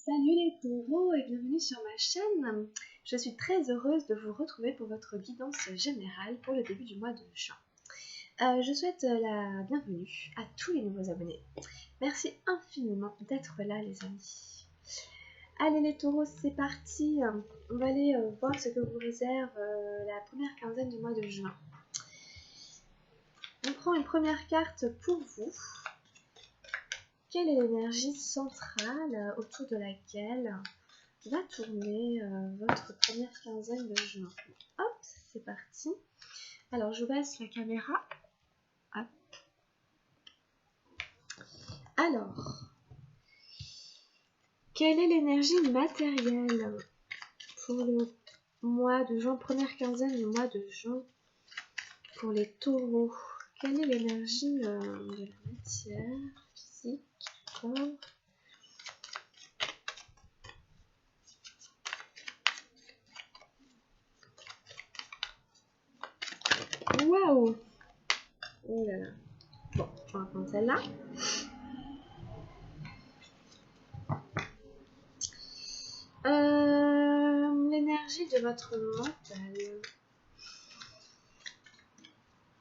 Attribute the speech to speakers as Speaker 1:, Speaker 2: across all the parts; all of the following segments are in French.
Speaker 1: Salut les taureaux et bienvenue sur ma chaîne. Je suis très heureuse de vous retrouver pour votre guidance générale pour le début du mois de juin. Je souhaite la bienvenue à tous les nouveaux abonnés. Merci infiniment d'être là les amis. Allez les taureaux, c'est parti. On va aller voir ce que vous réserve la première quinzaine du mois de juin. On prend une première carte pour vous. Quelle est l'énergie centrale autour de laquelle va tourner votre première quinzaine de juin? Hop, c'est parti. Alors, je baisse la caméra. Hop. Alors, quelle est l'énergie matérielle pour le mois de juin, première quinzaine du mois de juin pour les taureaux? Quelle est l'énergie de la matière physique, corps? Waouh! Oh là là. Bon, on va prendre celle-là. L'énergie de votre mental.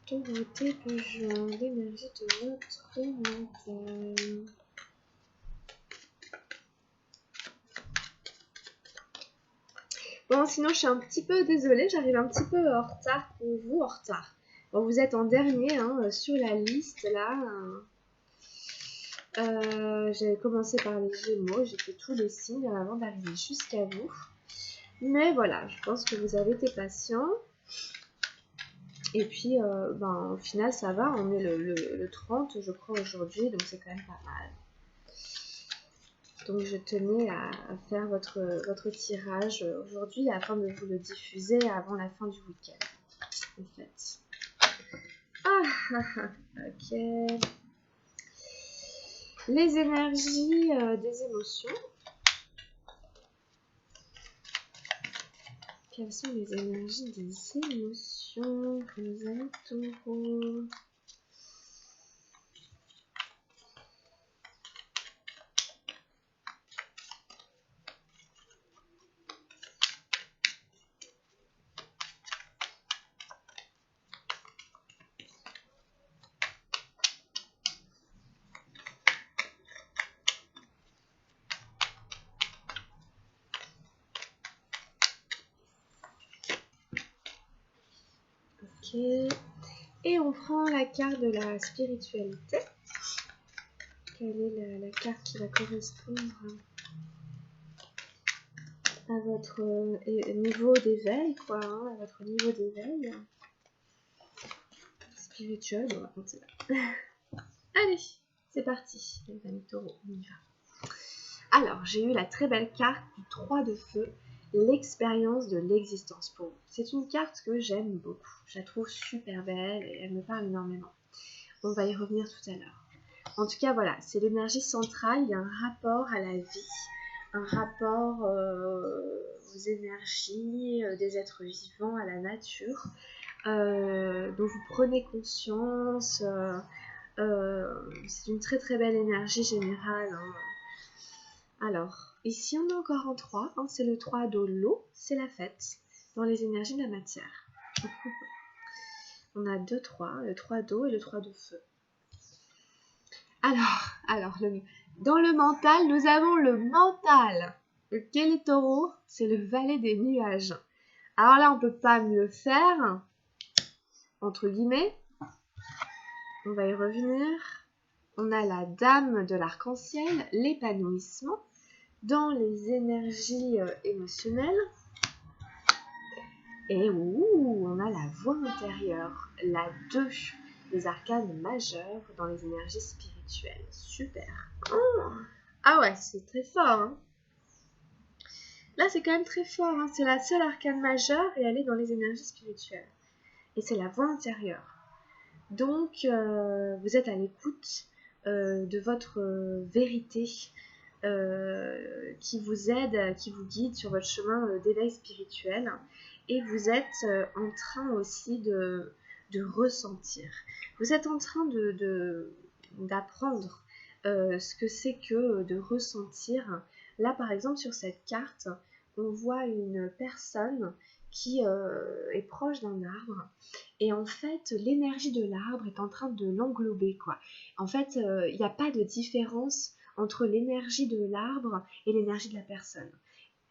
Speaker 1: Taureauté de juin. L'énergie de votre mental. Bon, sinon, je suis un petit peu désolée. J'arrive un petit peu en retard pour vous. En retard. Bon, vous êtes en dernier sur la liste, là. J'avais commencé par les Gémeaux. J'ai fait tous les signes avant d'arriver jusqu'à vous. Mais voilà, je pense que vous avez été patient. Et puis, au final, ça va. On est le 30, je crois, aujourd'hui. Donc, c'est quand même pas mal. Donc, je tenais à faire votre tirage aujourd'hui afin de vous le diffuser avant la fin du week-end. En fait. Ok. Les énergies des émotions. Quelles sont les énergies des émotions que nous avons taureaux? Ok. Et on prend la carte de la spiritualité. Quelle est la carte qui va correspondre à votre niveau d'éveil, quoi, à votre niveau d'éveil spirituel? On va compter là. Allez, c'est parti, les amis taureaux, on y va. Alors, j'ai eu la très belle carte du 3 de feu, l'expérience de l'existence pour vous. C'est une carte que j'aime beaucoup. Je la trouve super belle et elle me parle énormément. On va y revenir tout à l'heure. En tout cas, voilà, c'est l'énergie centrale. Il y a un rapport à la vie, un rapport aux énergies des êtres vivants, à la nature, dont vous prenez conscience. C'est une très très belle énergie générale. Alors, ici on est encore en 3, c'est le 3 de l'eau, c'est la fête, dans les énergies de la matière. On a 2 3, le 3 d'eau et le 3 de feu. Alors dans le mental, nous avons le mental. Ok les taureaux, c'est le valet des nuages. Alors là, on peut pas mieux faire, entre guillemets. On va y revenir. On a la dame de l'arc-en-ciel, l'épanouissement dans les énergies émotionnelles. Et on a la voix intérieure, la 2 des arcanes majeurs dans les énergies spirituelles. Super. Ah ouais, c'est très fort. Hein. Là, c'est quand même très fort. Hein. C'est la seule arcane majeure et elle est dans les énergies spirituelles. Et c'est la voix intérieure. Donc, vous êtes à l'écoute de votre vérité qui vous aide, qui vous guide sur votre chemin d'éveil spirituel. Et vous êtes en train aussi de ressentir. Vous êtes en train d'apprendre ce que c'est que de ressentir. Là, par exemple, sur cette carte, on voit une personne qui est proche d'un arbre et en fait l'énergie de l'arbre est en train de l'englober quoi. En fait il n'y a pas de différence entre l'énergie de l'arbre et l'énergie de la personne.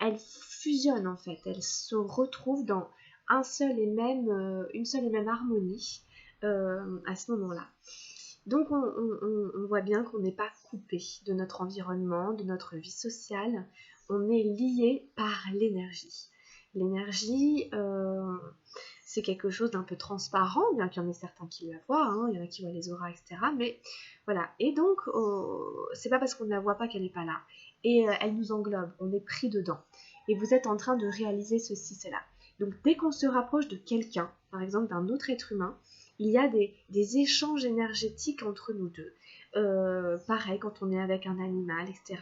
Speaker 1: Elles fusionnent en fait, elles se retrouvent dans une seule et même harmonie à ce moment-là. Donc on voit bien qu'on n'est pas coupé de notre environnement, de notre vie sociale, on est lié par l'énergie. L'énergie, c'est quelque chose d'un peu transparent, bien qu'il y en ait certains qui la voient, hein, il y en a qui voient les auras, etc. Mais voilà, et donc c'est pas parce qu'on ne la voit pas qu'elle n'est pas là. Et elle nous englobe, on est pris dedans. Et vous êtes en train de réaliser ceci, cela. Donc dès qu'on se rapproche de quelqu'un, par exemple d'un autre être humain, il y a des échanges énergétiques entre nous deux. Pareil quand on est avec un animal, etc.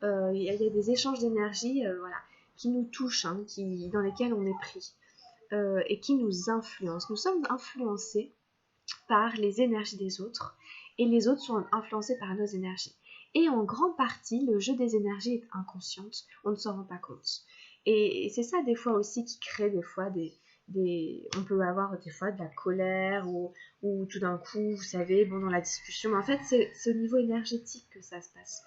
Speaker 1: Il y a des échanges d'énergie voilà, qui nous touchent, hein, dans lesquels on est pris et qui nous influencent. Nous sommes influencés par les énergies des autres et les autres sont influencés par nos énergies. Et en grande partie, le jeu des énergies est inconsciente, on ne s'en rend pas compte. Et c'est ça des fois aussi qui crée des fois on peut avoir des fois de la colère ou tout d'un coup, vous savez, bon dans la discussion, mais en fait c'est au niveau énergétique que ça se passe.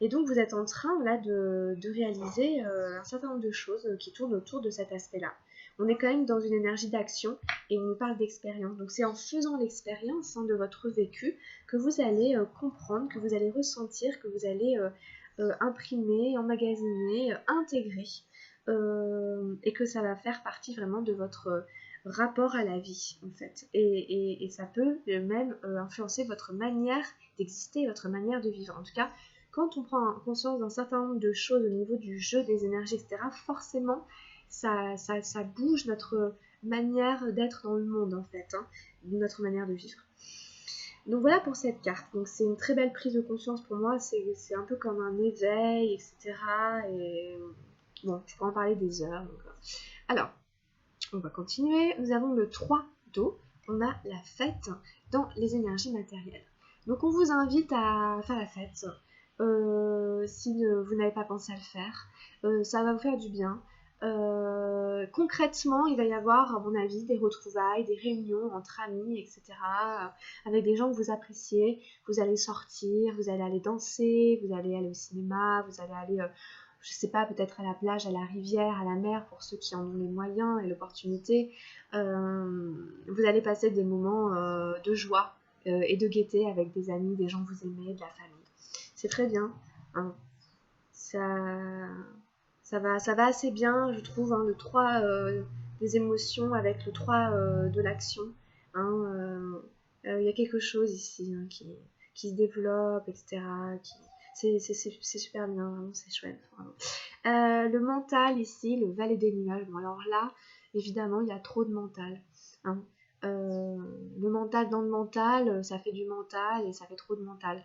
Speaker 1: Et donc vous êtes en train là de réaliser un certain nombre de choses qui tournent autour de cet aspect-là. On est quand même dans une énergie d'action et on nous parle d'expérience. Donc c'est en faisant l'expérience de votre vécu que vous allez comprendre, que vous allez ressentir, que vous allez imprimer, emmagasiner, intégrer et que ça va faire partie vraiment de votre rapport à la vie en fait. Et ça peut même influencer votre manière d'exister, votre manière de vivre. En tout cas, quand on prend conscience d'un certain nombre de choses au niveau du jeu, des énergies, etc., forcément, ça bouge notre manière d'être dans le monde, en fait, hein, notre manière de vivre. Donc voilà pour cette carte. Donc c'est une très belle prise de conscience pour moi, c'est un peu comme un éveil, etc. Et bon, je pourrais en parler des heures. Donc, alors, on va continuer. Nous avons le 3 d'eau. On a la fête dans les énergies matérielles. Donc on vous invite à faire la fête. Si vous n'avez pas pensé à le faire, ça va vous faire du bien. Concrètement, il va y avoir, à mon avis, des retrouvailles, des réunions entre amis, etc., avec des gens que vous appréciez. Vous allez sortir, vous allez aller danser, vous allez aller au cinéma, vous allez aller, je sais pas, peut-être à la plage, à la rivière, à la mer, pour ceux qui en ont les moyens et l'opportunité. Vous allez passer des moments de joie et de gaieté avec des amis, des gens que vous aimez, de la famille. C'est très bien, hein. Ça va assez bien, je trouve, hein, le 3 des émotions avec le 3 de l'action. Hein, y a quelque chose ici hein, qui se développe, etc. C'est super bien, vraiment, c'est chouette. Le mental ici, le valet des nuages. Bon, alors là, évidemment, il y a trop de mental. Hein. Le mental dans le mental, ça fait du mental et ça fait trop de mental.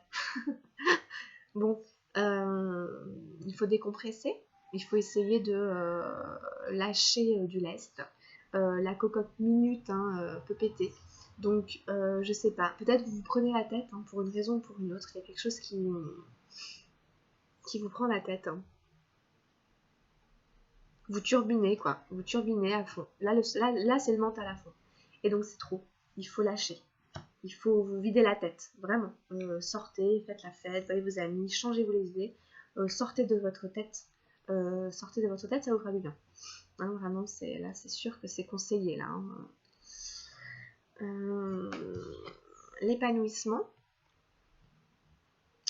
Speaker 1: Bon, il faut décompresser, il faut essayer de lâcher du lest. La cocotte minute hein, peut péter. Donc, je sais pas, peut-être vous vous prenez la tête hein, pour une raison ou pour une autre. Il y a quelque chose qui vous prend la tête. Hein. Vous turbinez, quoi. Vous turbinez à fond. Là c'est le mental à fond. Et donc, c'est trop. Il faut lâcher. Il faut vous vider la tête, vraiment. Sortez, faites la fête, voyez vos amis, changez-vous les idées, sortez de votre tête. Sortez de votre tête, ça vous fera du bien. Hein, vraiment, là, c'est sûr que c'est conseillé, là. Hein. L'épanouissement,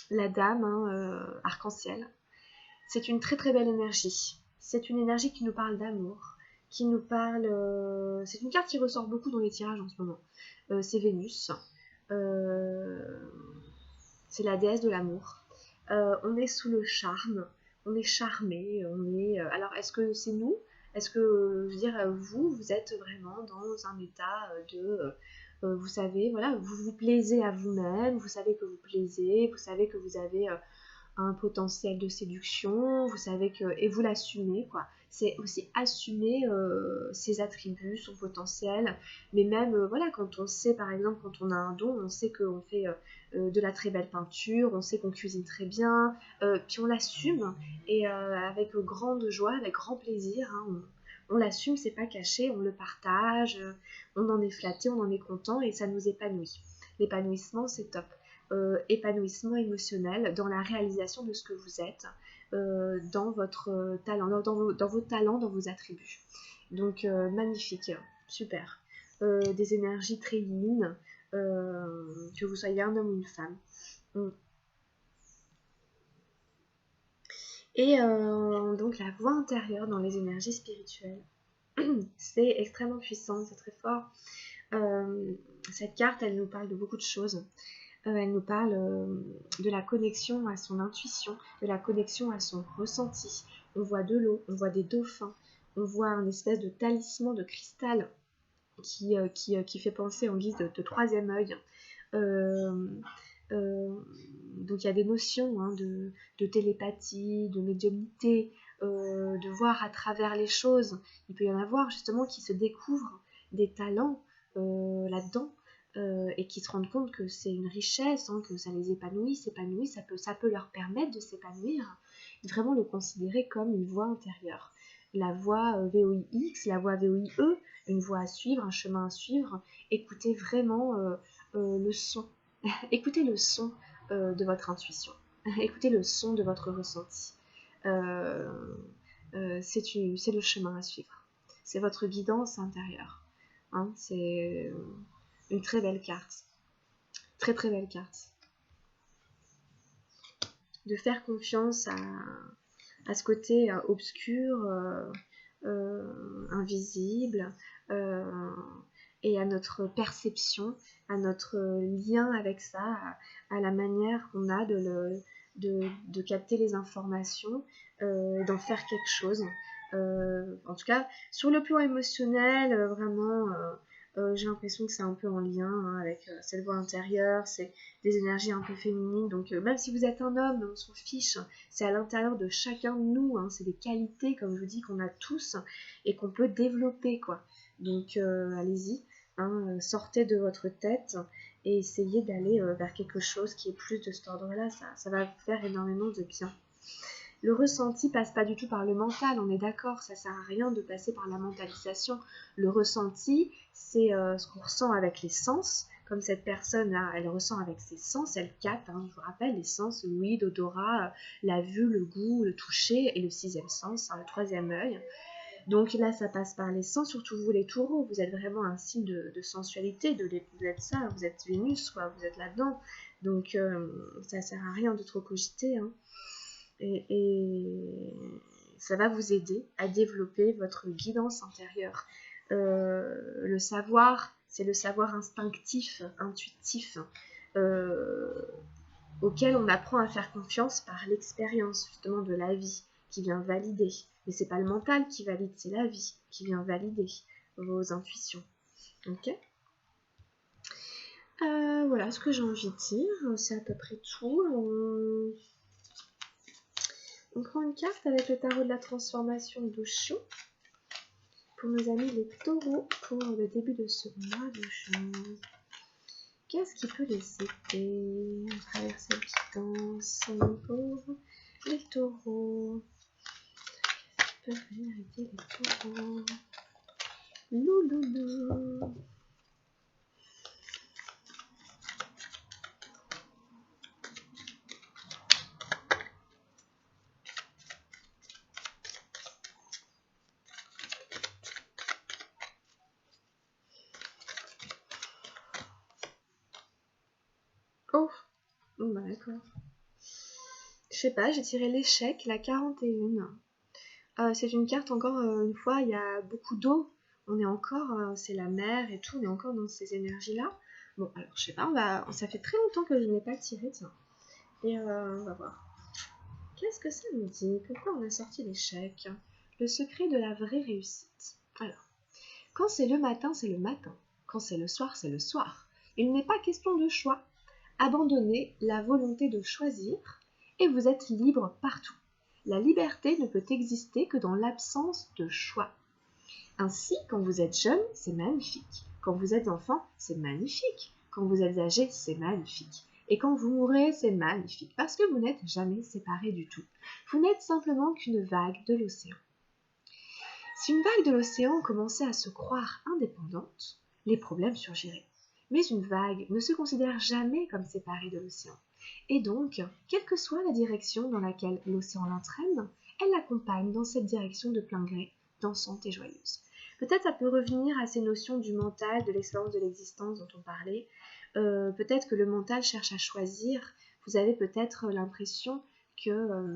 Speaker 1: la dame, hein, arc-en-ciel, c'est une très très belle énergie. C'est une énergie qui nous parle d'amour, qui nous parle... c'est une carte qui ressort beaucoup dans les tirages en ce moment. C'est Vénus. C'est la déesse de l'amour. On est sous le charme, on est charmé, on est... alors, est-ce que c'est nous? Est-ce que, je veux dire, vous êtes vraiment dans un état de... vous savez, voilà, vous vous plaisez à vous-même, vous savez que vous plaisez, vous savez que vous avez un potentiel de séduction, vous savez que, et vous l'assumez, quoi. C'est aussi assumer ses attributs, son potentiel, mais même, voilà, quand on sait, par exemple, quand on a un don, on sait qu'on fait de la très belle peinture, on sait qu'on cuisine très bien, puis on l'assume, et avec grande joie, avec grand plaisir, hein, on l'assume, c'est pas caché, on le partage, on en est flatté, on en est content, et ça nous épanouit. L'épanouissement, c'est top. Épanouissement émotionnel dans la réalisation de ce que vous êtes, dans votre talent, dans vos talents, dans vos attributs. Donc magnifique, super. Des énergies très yin, que vous soyez un homme ou une femme. Et donc la voix intérieure dans les énergies spirituelles, c'est extrêmement puissant, c'est très fort. Cette carte, elle nous parle de beaucoup de choses. Elle nous parle de la connexion à son intuition, de la connexion à son ressenti. On voit de l'eau, on voit des dauphins, on voit un espèce de talisman de cristal qui fait penser en guise de troisième œil. Donc il y a des notions hein, de télépathie, de médiumnité, de voir à travers les choses. Il peut y en avoir justement qui se découvrent des talents là-dedans. Et qui se rendent compte que c'est une richesse, hein, que ça les épanouit, ça peut leur permettre de s'épanouir, vraiment le considérer comme une voie intérieure. La voie VOIX, la voie VOIE, une voie à suivre, un chemin à suivre. Écoutez vraiment le son, écoutez le son de votre intuition, écoutez le son de votre ressenti. C'est le chemin à suivre, c'est votre guidance intérieure. Hein, c'est une très belle carte. Très très belle carte. De faire confiance à ce côté obscur, invisible, et à notre perception, à notre lien avec ça, à la manière qu'on a de capter les informations, d'en faire quelque chose. En tout cas, sur le plan émotionnel, vraiment... j'ai l'impression que c'est un peu en lien hein, avec cette voix intérieure, c'est des énergies un peu féminines. Donc même si vous êtes un homme, on s'en fiche, c'est à l'intérieur de chacun de nous, hein, c'est des qualités, comme je vous dis, qu'on a tous et qu'on peut développer, quoi. Donc allez-y, hein, sortez de votre tête et essayez d'aller vers quelque chose qui est plus de cet ordre-là, ça va vous faire énormément de bien. Le ressenti passe pas du tout par le mental, on est d'accord, ça sert à rien de passer par la mentalisation. Le ressenti, c'est ce qu'on ressent avec les sens, comme cette personne-là, elle ressent avec ses sens, elle capte, hein, je vous rappelle, les sens, l'ouïe, l'odorat, la vue, le goût, le toucher, et le sixième sens, hein, le troisième œil. Donc là, ça passe par les sens, surtout vous les taureaux, vous êtes vraiment un signe de sensualité, vous êtes ça, vous êtes Vénus, quoi, vous êtes là-dedans. Donc ça sert à rien de trop cogiter, hein. Et ça va vous aider à développer votre guidance intérieure. Le savoir, c'est le savoir instinctif, intuitif, auquel on apprend à faire confiance par l'expérience justement de la vie qui vient valider. Mais c'est pas le mental qui valide, c'est la vie qui vient valider vos intuitions. Ok ? Voilà ce que j'ai envie de dire, c'est à peu près tout. On prend une carte avec le tarot de la transformation d'Osho pour nos amis les taureaux pour le début de ce mois de juin. Qu'est-ce qui peut les aider à travers cette guidance pour les taureaux? Qu'est-ce qui peut aider les taureaux? Louloulou. Oh, bah d'accord. Je sais pas, j'ai tiré l'échec, la 41. C'est une carte encore une fois, il y a beaucoup d'eau. On est encore, c'est la mer et tout, on est encore dans ces énergies-là. Bon, alors je sais pas, ça fait très longtemps que je n'ai pas tiré, tiens. Et on va voir. Qu'est-ce que ça nous dit? Pourquoi on a sorti l'échec? Le secret de la vraie réussite. Alors, quand c'est le matin, c'est le matin. Quand c'est le soir, c'est le soir. Il n'est pas question de choix. Abandonnez la volonté de choisir et vous êtes libre partout. La liberté ne peut exister que dans l'absence de choix. Ainsi, quand vous êtes jeune, c'est magnifique. Quand vous êtes enfant, c'est magnifique. Quand vous êtes âgé, c'est magnifique. Et quand vous mourrez, c'est magnifique, parce que vous n'êtes jamais séparés du tout. Vous n'êtes simplement qu'une vague de l'océan. Si une vague de l'océan commençait à se croire indépendante, les problèmes surgiraient. Mais une vague ne se considère jamais comme séparée de l'océan. Et donc, quelle que soit la direction dans laquelle l'océan l'entraîne, elle l'accompagne dans cette direction de plein gré, dansante et joyeuse. Peut-être ça peut revenir à ces notions du mental, de l'expérience de l'existence dont on parlait. Peut-être que le mental cherche à choisir. Vous avez peut-être l'impression que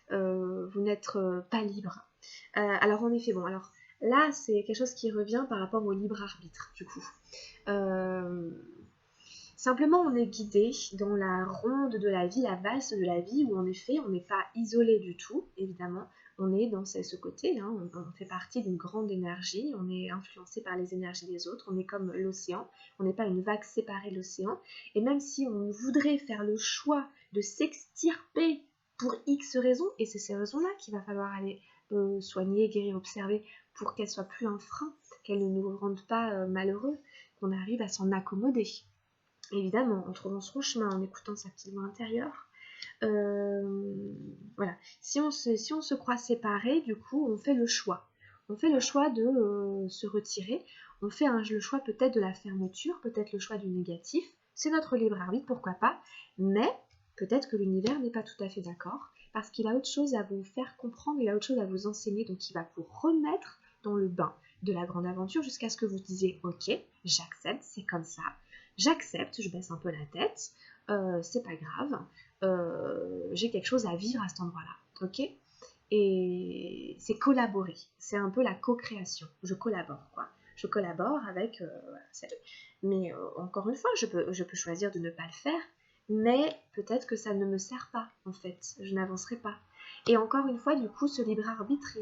Speaker 1: vous n'êtes pas libre. Alors en effet, bon, alors là c'est quelque chose qui revient par rapport au libre arbitre du coup. Simplement on est guidé dans la ronde de la vie, la valse de la vie, où en effet on n'est pas isolé du tout, évidemment. On est dans ce côté, hein, on fait partie d'une grande énergie, on est influencé par les énergies des autres, on est comme l'océan, on n'est pas une vague séparée de l'océan, et même si on voudrait faire le choix de s'extirper pour X raisons, et c'est ces raisons-là qu'il va falloir aller soigner, guérir, observer, pour qu'elles soient plus un frein, qu'elles ne nous rendent pas malheureux, qu'on arrive à s'en accommoder. Évidemment, en trouvant son chemin, en écoutant sa petite voix intérieure. Voilà. Si on se croit séparé, du coup, on fait le choix. On fait le choix de se retirer. On fait le choix peut-être de la fermeture, peut-être le choix du négatif. C'est notre libre arbitre, pourquoi pas. Mais peut-être que l'univers n'est pas tout à fait d'accord, parce qu'il a autre chose à vous faire comprendre, il a autre chose à vous enseigner, donc il va vous remettre dans le bain de la grande aventure jusqu'à ce que vous disiez « Ok, j'accepte, c'est comme ça. J'accepte, je baisse un peu la tête, c'est pas grave, j'ai quelque chose à vivre à cet endroit-là, ok ?» Et c'est collaborer, c'est un peu la co-création, je collabore, quoi. Je collabore avec... mais encore une fois, je peux choisir de ne pas le faire, mais peut-être que ça ne me sert pas, en fait, je n'avancerai pas. Et encore une fois, du coup, ce libre arbitre,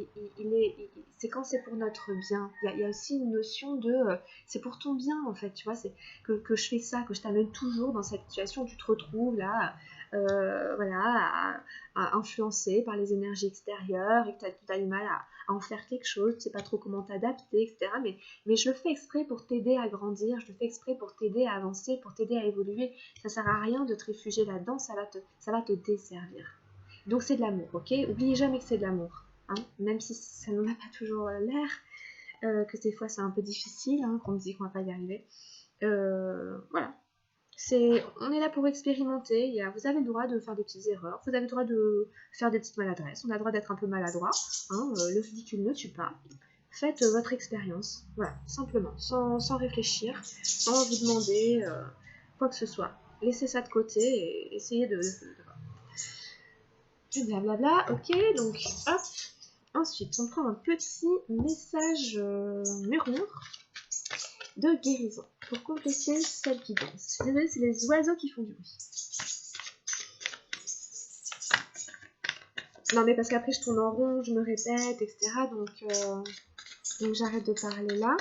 Speaker 1: c'est quand c'est pour notre bien. Il y a aussi une notion de c'est pour ton bien, en fait, tu vois, c'est que je fais ça, que je t'amène toujours dans cette situation où tu te retrouves là, voilà, à influencer par les énergies extérieures et que tu as du mal à en faire quelque chose, tu sais pas trop comment t'adapter, etc. Mais je le fais exprès pour t'aider à grandir, je le fais exprès pour t'aider à avancer, pour t'aider à évoluer. Ça sert à rien de te réfugier là-dedans, ça va te desservir. Donc c'est de l'amour, ok? Oubliez jamais que c'est de l'amour, hein? Même si ça n'en a pas toujours l'air, que des fois c'est un peu difficile, hein, qu'on me dit qu'on va pas y arriver. Voilà. On est là pour expérimenter, vous avez le droit de faire des petites erreurs, vous avez le droit de faire des petites maladresses, on a le droit d'être un peu maladroit, hein, le ridicule ne tue pas. Faites votre expérience, voilà, simplement, sans réfléchir, sans vous demander quoi que ce soit. Laissez ça de côté et essayez de blablabla, ok, donc hop. Ensuite, on prend un petit message murmure de guérison pour compléter celle qui danse. Désolée, c'est les oiseaux qui font du bruit. Non, mais parce qu'après je tourne en rond, je me répète, etc. Donc j'arrête de parler là.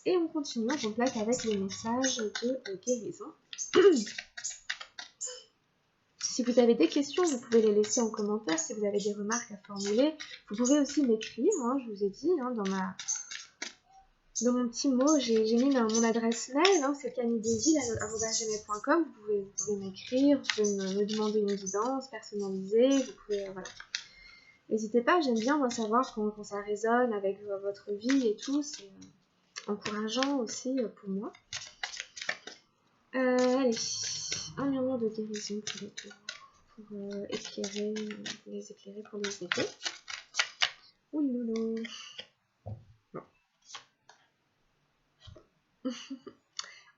Speaker 1: Et on continue, on complète avec les messages de guérison. Si vous avez des questions, vous pouvez les laisser en commentaire. Si vous avez des remarques à formuler, vous pouvez aussi m'écrire. Hein, je vous ai dit, hein, dans mon petit mot, j'ai mis mon adresse mail. Hein, c'est camilledesil@gmail.com. Vous pouvez m'écrire, vous pouvez me demander une guidance personnalisée. Vous pouvez, voilà. N'hésitez pas, j'aime bien moi savoir quand ça résonne avec votre vie et tout. C'est encourageant aussi pour moi. Allez, un murmure de guérison pour les tours. Pour les éclairer, pour les aider. Ouloulou. Bon.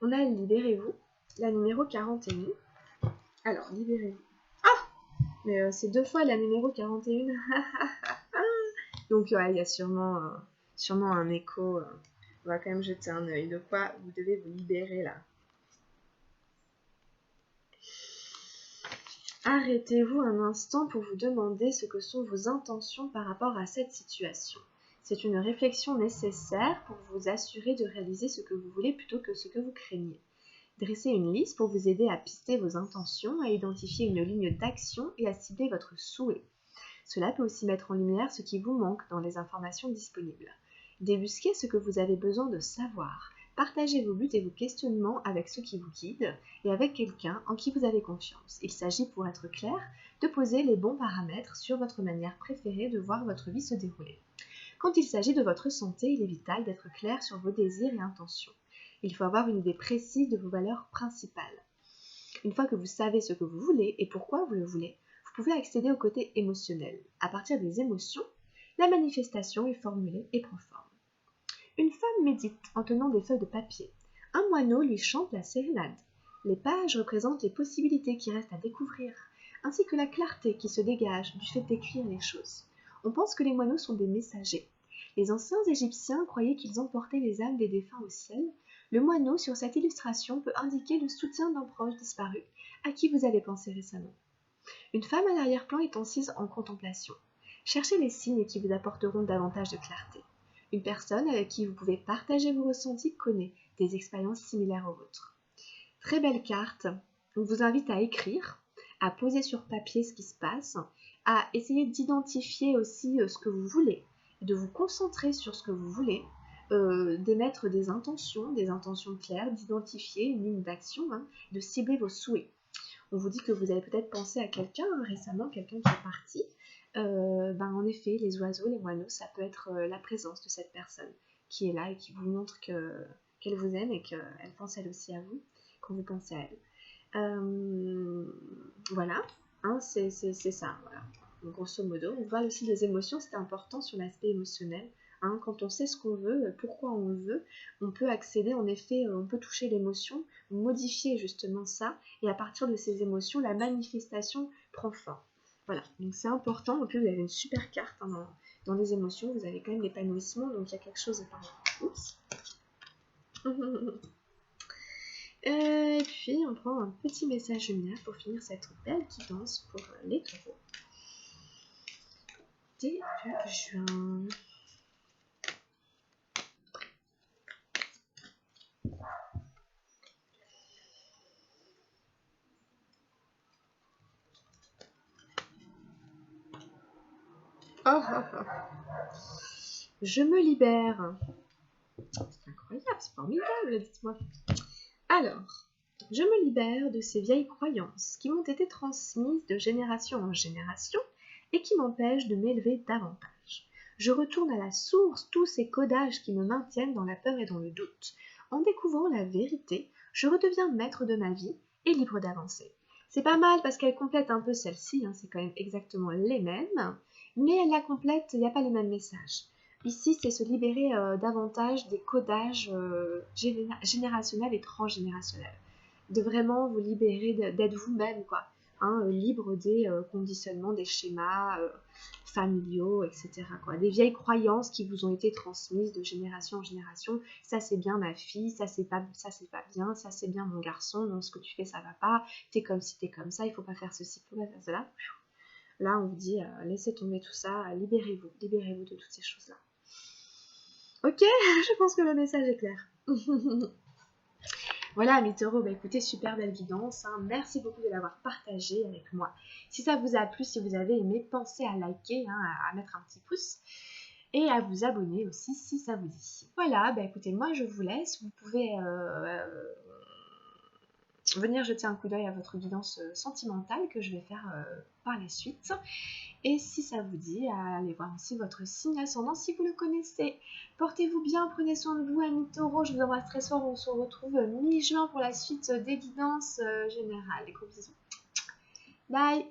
Speaker 1: On a Libérez-vous, la numéro 41. Alors, libérez-vous. Ah, mais c'est 2 fois la numéro 41. Donc, il y a sûrement un écho. On va quand même jeter un œil. De quoi vous devez vous libérer là. Arrêtez-vous un instant pour vous demander ce que sont vos intentions par rapport à cette situation. C'est une réflexion nécessaire pour vous assurer de réaliser ce que vous voulez plutôt que ce que vous craignez. Dressez une liste pour vous aider à pister vos intentions, à identifier une ligne d'action et à cibler votre souhait. Cela peut aussi mettre en lumière ce qui vous manque dans les informations disponibles. Débusquez ce que vous avez besoin de savoir. Partagez vos buts et vos questionnements avec ceux qui vous guident et avec quelqu'un en qui vous avez confiance. Il s'agit, pour être clair, de poser les bons paramètres sur votre manière préférée de voir votre vie se dérouler. Quand il s'agit de votre santé, il est vital d'être clair sur vos désirs et intentions. Il faut avoir une idée précise de vos valeurs principales. Une fois que vous savez ce que vous voulez et pourquoi vous le voulez, vous pouvez accéder au côté émotionnel. À partir des émotions, la manifestation est formulée et prend forme. Une femme médite en tenant des feuilles de papier. Un moineau lui chante la sérénade. Les pages représentent les possibilités qui restent à découvrir, ainsi que la clarté qui se dégage du fait d'écrire les choses. On pense que les moineaux sont des messagers. Les anciens Égyptiens croyaient qu'ils emportaient les âmes des défunts au ciel. Le moineau sur cette illustration peut indiquer le soutien d'un proche disparu à qui vous avez pensé récemment. Une femme à l'arrière-plan est assise en contemplation. Cherchez les signes qui vous apporteront davantage de clarté. Une personne avec qui vous pouvez partager vos ressentis connaît des expériences similaires aux vôtres. Très belle carte. On vous invite à écrire, à poser sur papier ce qui se passe, à essayer d'identifier aussi ce que vous voulez, de vous concentrer sur ce que vous voulez, d'émettre des intentions claires, d'identifier une ligne d'action, de cibler vos souhaits. On vous dit que vous avez peut-être pensé à quelqu'un récemment, quelqu'un qui est parti. En effet, les oiseaux, les moineaux, ça peut être la présence de cette personne qui est là et qui vous montre qu'elle vous aime et qu'elle pense elle aussi à vous quand vous pensez à elle. Voilà, c'est ça. Voilà. Donc, grosso modo, on voit aussi les émotions, c'est important sur l'aspect émotionnel. Quand on sait ce qu'on veut, pourquoi on le veut, on peut accéder, en effet, on peut toucher l'émotion, modifier justement ça, et à partir de ces émotions, la manifestation prend forme. Voilà, donc c'est important. En plus, vous avez une super carte dans les émotions, vous avez quand même l'épanouissement, donc il y a quelque chose à... Oups. Et puis, on prend un petit message lumière pour finir cette belle guidance pour les taureaux. Début juin. Je me libère. C'est incroyable, c'est formidable, dites-moi. Alors, je me libère de ces vieilles croyances qui m'ont été transmises de génération en génération et qui m'empêchent de m'élever davantage. Je retourne à la source tous ces codages qui me maintiennent dans la peur et dans le doute. En découvrant la vérité, je redeviens maître de ma vie et libre d'avancer. C'est pas mal parce qu'elle complète un peu celle-ci, c'est quand même exactement les mêmes, mais elle la complète, il n'y a pas les mêmes messages. Ici, c'est se libérer davantage des codages générationnels et transgénérationnels. De vraiment vous libérer d'être vous-même, quoi. Libre des conditionnements, des schémas familiaux, etc., quoi. Des vieilles croyances qui vous ont été transmises de génération en génération. Ça, c'est bien ma fille, ça, c'est pas bien, ça, c'est bien mon garçon, non, ce que tu fais, ça va pas, t'es comme ci, t'es comme ça, il faut pas faire ceci, il faut pas faire cela. Là, on vous dit, laissez tomber tout ça, libérez-vous de toutes ces choses-là. Ok, je pense que le message est clair. Voilà, mes taureaux, écoutez, super belle guidance. Merci beaucoup de l'avoir partagé avec moi. Si ça vous a plu, si vous avez aimé, pensez à liker, à mettre un petit pouce et à vous abonner aussi si ça vous dit. Voilà, écoutez, moi je vous laisse. Vous pouvez venir jeter un coup d'œil à votre guidance sentimentale que je vais faire par la suite. Et si ça vous dit, allez voir aussi votre signe ascendant si vous le connaissez. Portez-vous bien, prenez soin de vous, amis taureaux. Je vous embrasse très fort. On se retrouve mi-juin pour la suite des guidances générales. Des gros bisous. Bye!